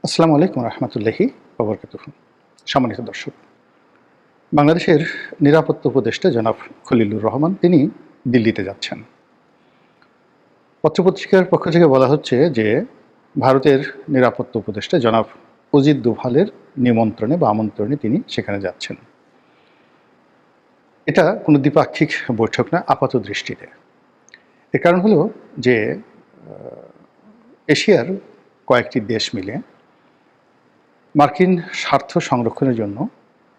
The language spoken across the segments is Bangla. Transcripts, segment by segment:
আসসালামু আলাইকুম রহমতুল্লাহি ওবরকাতুহ। সম্মানিত দর্শক, বাংলাদেশের নিরাপত্তা উপদেষ্টা জনাব খলিলুর রহমান তিনি দিল্লিতে যাচ্ছেন। পত্রপত্রিকার পক্ষ থেকে বলা হচ্ছে যে ভারতের নিরাপত্তা উপদেষ্টা জনাব অজিত দোভালের নিমন্ত্রণে বা আমন্ত্রণে তিনি সেখানে যাচ্ছেন। এটা কোনো দ্বিপাক্ষিক বৈঠক না আপাত দৃষ্টিতে। এর কারণ হলো যে এশিয়ার কয়েকটি দেশ মিলে মার্কিন স্বার্থ সংরক্ষণের জন্য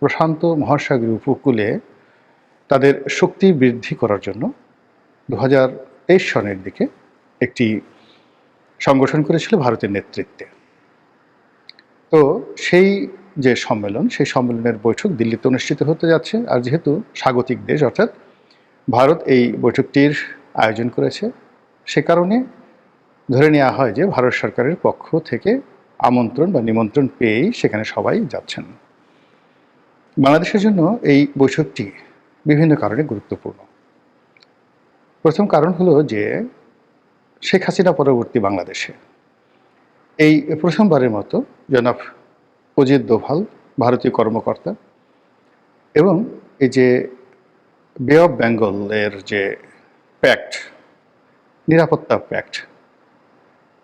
প্রশান্ত মহাসাগরীয় উপকূলে তাদের শক্তি বৃদ্ধি করার জন্য 2023 সনের দিকে একটি সংগঠন করেছিল ভারতের নেতৃত্বে। তো সেই যে সম্মেলন, সেই সম্মেলনের বৈঠক দিল্লিতে অনুষ্ঠিত হতে যাচ্ছে। আর যেহেতু স্বাগতিক দেশ অর্থাৎ ভারত এই বৈঠকটির আয়োজন করেছে, সে কারণে ধরে নেওয়া হয় যে ভারত সরকারের পক্ষ থেকে আমন্ত্রণ বা নিমন্ত্রণ পেয়েই সেখানে সবাই যাচ্ছেন। বাংলাদেশের জন্য এই বৈঠকটি বিভিন্ন কারণে গুরুত্বপূর্ণ। প্রথম কারণ হলো যে শেখ হাসিনা পরবর্তী বাংলাদেশে এই প্রথমবারের মতো জনাব অজিত দোভাল, ভারতীয় কর্মকর্তা, এবং এই যে বে অফ বেঙ্গলের যে প্যাক্ট, নিরাপত্তা প্যাক্ট,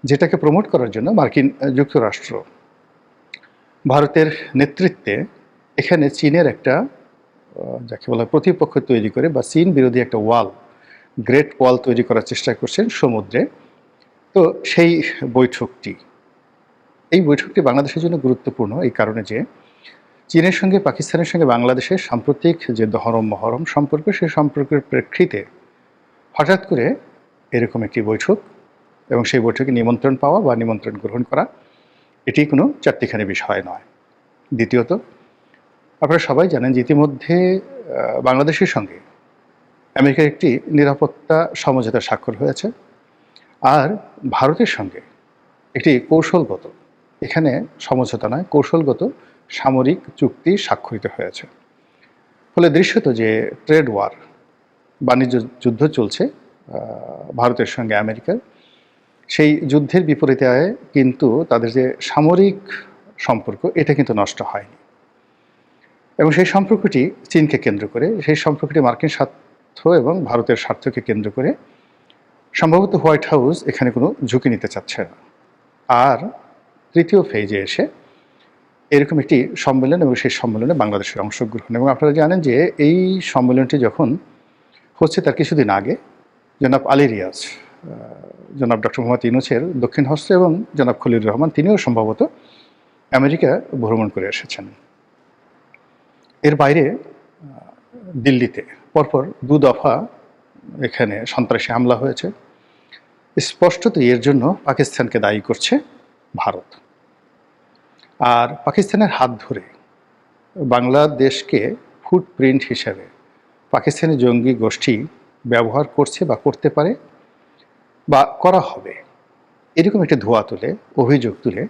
যেটাকে প্রমোট করার জন্য মার্কিন যুক্তরাষ্ট্র ভারতের নেতৃত্বে এখানে চীনের একটা যাকে বলা প্রতিপক্ষ তৈরি করে বা চীন বিরোধী একটা ওয়াল, গ্রেট ওয়াল তৈরি করার চেষ্টা করছেন সমুদ্রে। তো সেই বৈঠকটি, এই বৈঠকটি বাংলাদেশের জন্য গুরুত্বপূর্ণ এই কারণে যে চীনের সঙ্গে পাকিস্তানের সঙ্গে বাংলাদেশের সাম্প্রতিক যে দহরম মহরম সম্পর্ক, সেই সম্পর্কের প্রেক্ষিতে হঠাৎ করে এরকম একটি বৈঠক এবং সেই বৈঠকে নিমন্ত্রণ পাওয়া বা নিমন্ত্রণ গ্রহণ করা, এটি কোনো চারটিখানি বিষয় নয়। দ্বিতীয়ত, আপনারা সবাই জানেন যে ইতিমধ্যে বাংলাদেশের সঙ্গে আমেরিকার একটি নিরাপত্তা সমঝোতা স্বাক্ষর হয়েছে, আর ভারতের সঙ্গে একটি কৌশলগত, এখানে সমঝোতা নয়, কৌশলগত সামরিক চুক্তি স্বাক্ষরিত হয়েছে। ফলে দৃশ্যত যে ট্রেড ওয়ার, বাণিজ্য যুদ্ধ চলছে ভারতের সঙ্গে আমেরিকার, সেই যুদ্ধের বিপরীতে কিন্তু তাদের যে সামরিক সম্পর্ক, এটা কিন্তু নষ্ট হয়নি। এবং সেই সম্পর্কটি চীনকে কেন্দ্র করে, সেই সম্পর্কটি মার্কিন স্বার্থ এবং ভারতের স্বার্থকে কেন্দ্র করে সম্ভবত হোয়াইট হাউস এখানে কোনো ঝুঁকি নিতে চাচ্ছে না। আর তৃতীয় ফেজে এসে এরকম একটি সম্মেলন এবং সেই সম্মেলনে বাংলাদেশের অংশগ্রহণ। এবং আপনারা জানেন যে এই সম্মেলনটি যখন হচ্ছে তার কিছুদিন আগে জনাব আলী রিয়াজ, জনাব ডক্টর মোহাম্মদ ইউনূসের দক্ষিণ হস্ত, এবং জনাব খলিলুর রহমান তিনিও সম্ভবত আমেরিকা ভ্রমণ করে এসেছেন। এর বাইরে দিল্লিতে পরপর দু দফা এখানে সন্ত্রাসী হামলা হয়েছে। স্পষ্টত এর জন্য পাকিস্তানকে দায়ী করছে ভারত। আর পাকিস্তানের হাত ধরে বাংলাদেশকে ফুটপ্রিন্ট হিসেবে পাকিস্তানি জঙ্গি গোষ্ঠী ব্যবহার করছে বা করতে পারে বা করা হবে, এরকম একটি ধোঁয়া তুলে, অভিযোগ তুলে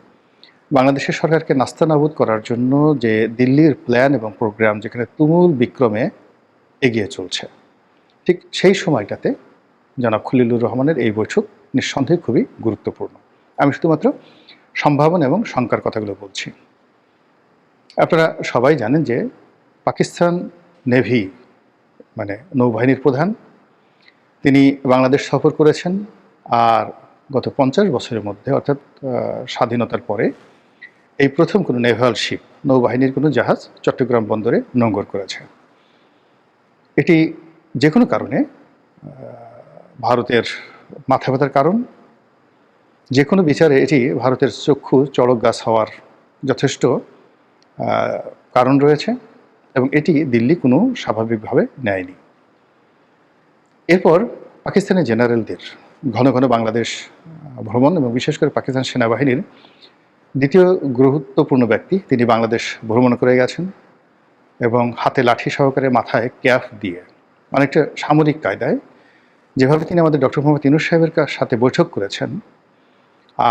বাংলাদেশের সরকারকে নাস্তানাবুদ করার জন্য যে দিল্লির প্ল্যান এবং প্রোগ্রাম যেখানে তুমুল বিক্রমে এগিয়ে চলছে, ঠিক সেই সময়টাতে জনাব খলিলুর রহমানের এই বৈঠক নিঃসন্দেহে খুবই গুরুত্বপূর্ণ। আমি শুধুমাত্র সম্ভাবনা এবং শঙ্কার কথাগুলো বলছি। আপনারা সবাই জানেন যে পাকিস্তান নেভি, মানে নৌবাহিনীর প্রধান, তিনি বাংলাদেশ সফর করেছেন। আর গত 50 বছরের মধ্যে, অর্থাৎ স্বাধীনতার পরে এই প্রথম কোনো নেভাল শিপ, নৌবাহিনীর কোনো জাহাজ চট্টগ্রাম বন্দরে নোঙর করেছে। এটি যে কোনো কারণে ভারতের মাথা ব্যথার কারণ, যে কোনো বিচারে এটি ভারতের চক্ষু চড়ক গাছ হওয়ার যথেষ্ট কারণ রয়েছে, এবং এটি দিল্লি কোনো স্বাভাবিকভাবে নেয়নি। এরপর পাকিস্তানের জেনারেলদের ঘন ঘন বাংলাদেশ ভ্রমণ, এবং বিশেষ করে পাকিস্তান সেনাবাহিনীর দ্বিতীয় গুরুত্বপূর্ণ ব্যক্তি তিনি বাংলাদেশ ভ্রমণ করে গেছেন, এবং হাতে লাঠি সহকারে মাথায় ক্যাপ দিয়ে অনেকটা সামরিক কায়দায় যেভাবে তিনি আমাদের ডক্টর মোহাম্মদ ইউনূস সাহেবের সাথে বৈঠক করেছেন,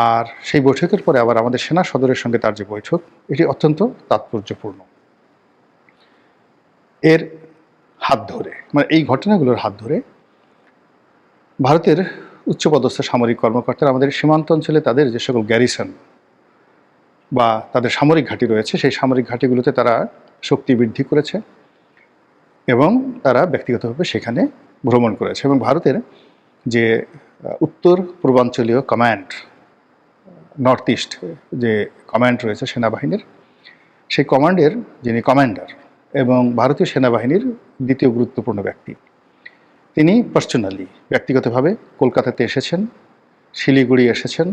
আর সেই বৈঠকের পরে আবার আমাদের সেনা সদরের সঙ্গে তার যে বৈঠক, এটি অত্যন্ত তাৎপর্যপূর্ণ। এর হাত ধরে, মানে এই ঘটনাগুলোর হাত ধরে ভারতের উচ্চপদস্থ সামরিক কর্মকর্তারা আমাদের সীমান্ত অঞ্চলে তাদের যে সকল গ্যারিসন বা তাদের সামরিক ঘাঁটি রয়েছে, সেই সামরিক ঘাঁটিগুলোতে তারা শক্তি বৃদ্ধি করেছে এবং তারা ব্যক্তিগতভাবে সেখানে ভ্রমণ করেছে। এবং ভারতের যে উত্তর পূর্বাঞ্চলীয় কমান্ড, নর্থ ইস্ট যে কমান্ড রয়েছে সেনাবাহিনীর, সেই কমান্ডের যিনি কমান্ডার এবং ভারতীয় সেনাবাহিনীর দ্বিতীয় গুরুত্বপূর্ণ ব্যক্তি, তিনি পার্সোনালি ব্যক্তিগতভাবে কলকাতাতে এসেছেন, শিলিগুড়ি এসেছেন,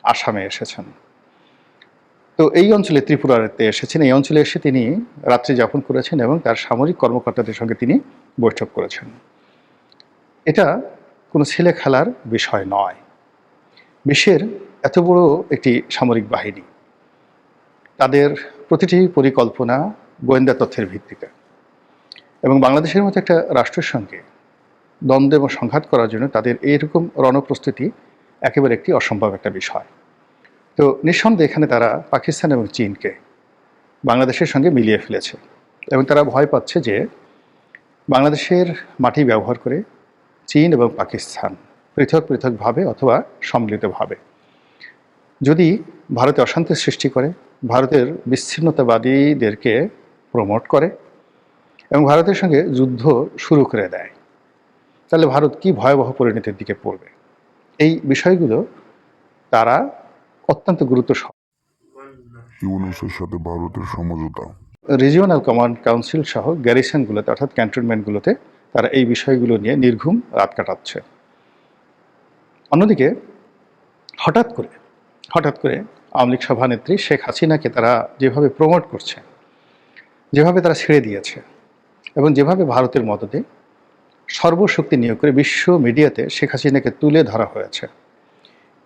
আসামে এসেছেন। তো এই অঞ্চলে ত্রিপুরাতে এসেছেন। এই অঞ্চলে এসে তিনি রাত্রি যাপন করেছেন এবং তার সামরিক কর্মকর্তাদের সঙ্গে তিনি বৈঠক করেছেন। এটা কোনো ছেলে খেলার বিষয় নয়। বিশ্বের এত বড় একটি সামরিক বাহিনী, তাদের প্রতিটি পরিকল্পনা গোয়েন্দা তথ্যের ভিত্তিতে, এবং বাংলাদেশের মতো একটা রাষ্ট্রের সঙ্গে দ্বন্দ্ব এবং সংঘাত করার জন্য তাদের এইরকম রণপ্রস্তুতি একেবারে একটি অসম্ভব একটা বিষয়। তো নিঃসন্দেহে এখানে তারা পাকিস্তান এবং চীনকে বাংলাদেশের সঙ্গে মিলিয়ে ফেলেছে এবং তারা ভয় পাচ্ছে যে বাংলাদেশের মাটি ব্যবহার করে চীন এবং পাকিস্তান পৃথক পৃথকভাবে অথবা সম্মিলিতভাবে যদি ভারতে অশান্তির সৃষ্টি করে, ভারতের বিচ্ছিন্নতাবাদীদেরকে প্রমোট করে এবং ভারতের সঙ্গে যুদ্ধ শুরু করে দেয়, তাহলে ভারত কি ভয়াবহ পরিণতির দিকে পড়বে। এই বিষয়গুলো তারা অত্যন্ত গুরুত্ব ইউনুসের সাথে ভারতের সমঝোতা, রিজিওনাল কমান্ড কাউন্সিল সহ গ্যারিসনগুলোতে অর্থাৎ ক্যান্টনমেন্টগুলোতে তারা এই বিষয়গুলো নিয়ে নির্ঘুম রাত কাটাচ্ছে। অন্যদিকে হঠাৎ করে আওয়ামী লীগ সভানেত্রী শেখ হাসিনাকে তারা যেভাবে প্রমোট করছে, যেভাবে তারা ছেড়ে দিয়েছে এবং যেভাবে ভারতের মদতে সর্বশক্তি নিয়োগ করে বিশ্ব মিডিয়াতে শেখ হাসিনাকে তুলে ধরা হয়েছে,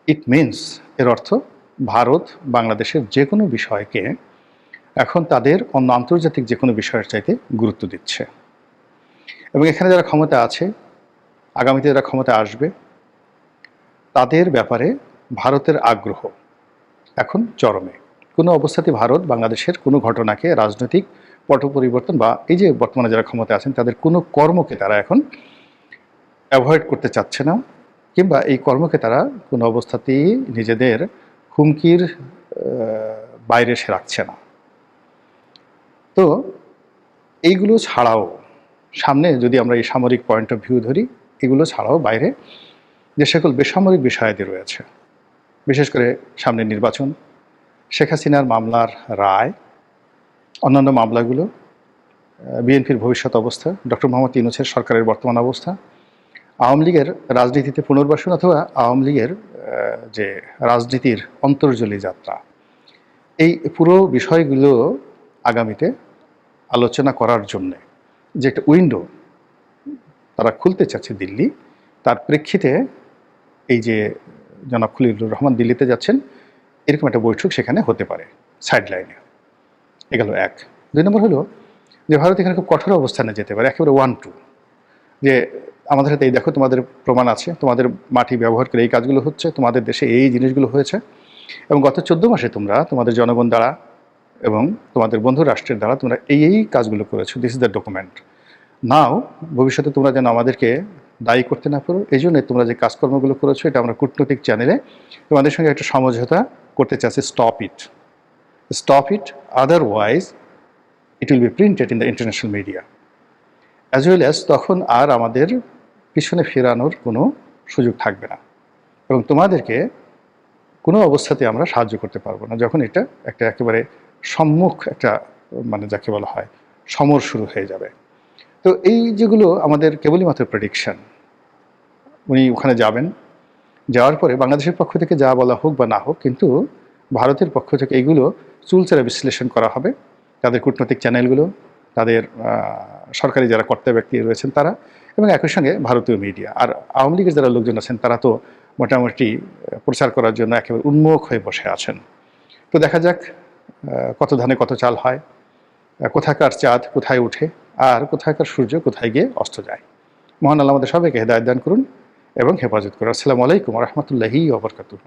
ইট মিনস, এর অর্থ ভারত বাংলাদেশের যে কোনো বিষয়কে এখন তাদের অন্য আন্তর্জাতিক যে কোনো বিষয়ের চাইতে গুরুত্ব দিচ্ছে। এবং এখানে যারা ক্ষমতা আছে, আগামীতে যারা ক্ষমতা আসবে, তাদের ব্যাপারে ভারতের আগ্রহ এখন চরমে। কোনো অবস্থাতে ভারত বাংলাদেশের কোনো ঘটনাকে, রাজনৈতিক পট পরিবর্তন বা এই যে বর্তমানে যারা ক্ষমতা আছেন তাদের কোনো কর্মকে তারা এখন অ্যাভয়েড করতে চাচ্ছে না, কিংবা এই কর্মকে তারা কোনো অবস্থাতেই নিজেদের হুমকির বাইরে সে রাখছে না। তো এইগুলো ছাড়াও সামনে যদি আমরা এই সামরিক পয়েন্ট অফ ভিউ ধরি, এগুলো ছাড়াও বাইরে যে সকল বেসামরিক বিষয়াদি রয়েছে, বিশেষ করে সামনে নির্বাচন, শেখ হাসিনার মামলার রায়, অন্যান্য মামলাগুলো, বিএনপির ভবিষ্যৎ অবস্থা, ডক্টর মোহাম্মদ ইউনূসের সরকারের বর্তমান অবস্থা, আওয়ামী লীগের রাজনীতিতে পুনর্বাসন অথবা আওয়ামী লীগের যে রাজনীতির অন্তর্জলী যাত্রা, এই পুরো বিষয়গুলো আগামীতে আলোচনা করার জন্যে যে একটা উইন্ডো তারা খুলতে চাচ্ছে দিল্লি, তার প্রেক্ষিতে এই যে জনাব খলিলুর রহমান দিল্লিতে যাচ্ছেন, এরকম একটা বৈঠক সেখানে হতে পারে সাইডলাইনে। এগুলো এক। 2 নম্বর হলো যে ভারত এখানে খুব কঠোর অবস্থানে যেতে পারে, একেবারে 1-2, যে আমাদের হাতে এই দেখো তোমাদের প্রমাণ আছে, তোমাদের মাটি ব্যবহার করে এই কাজগুলো হচ্ছে, তোমাদের দেশে এই জিনিসগুলো হয়েছে এবং গত 14 মাসে তোমরা তোমাদের জনগণ দ্বারা এবং তোমাদের বন্ধু রাষ্ট্রের দ্বারা তোমরা এই কাজগুলো করেছো, দিস ইজ দ্য ডকুমেন্ট। নাও ভবিষ্যতে তোমরা যেন আমাদেরকে দায়ী করতে না পারো, এই জন্যে তোমরা যে কাজকর্মগুলো করেছো এটা আমরা কূটনৈতিক চ্যানেলে তোমাদের সঙ্গে একটা সমঝোতা করতে চাচ্ছি, stop it, otherwise it will be printed in the international media as well as, তখন আর আমাদের পিছনে ফেরানোর কোনো সুযোগ থাকবে না এবং তোমাদেরকে কোনো অবস্থাতে আমরা সাহায্য করতে পারবো না যখন এটা একটা একেবারে সম্মুখ একটা মানে যাকে বলা হয় সমর শুরু হয়ে যাবে। তো এই যেগুলো আমাদের কেবলই মাত্র প্রেডিকশন। উনি ওখানে যাবেন, যাওয়ার পরে বাংলাদেশের পক্ষ থেকে যা বলা হোক বা না হোক, কিন্তু ভারতের পক্ষ থেকে এইগুলো চুলচেরা বিশ্লেষণ করা হবে, তাদের কূটনৈতিক চ্যানেলগুলো, তাদের সরকারি যারা কর্তা ব্যক্তি রয়েছেন তারা, এবং একই সঙ্গে ভারতীয় মিডিয়া। আর আওয়ামী লীগের যারা লোকজন আছেন তারা তো মোটামুটি প্রচার করার জন্য একেবারে উন্মুখ হয়ে বসে আছেন। তো দেখা যাক কত ধানে কত চাল হয়, কোথাকার চাঁদ কোথায় উঠে আর কোথাকার সূর্য কোথায় গিয়ে অস্ত যায়। মহান আল্লাহ আমাদের সবাইকে হেদায়েত দান করুন এবং হেফাজত করুন। আসসালামু আলাইকুম ওয়া রাহমাতুল্লাহি ওয়া বারাকাতুহু।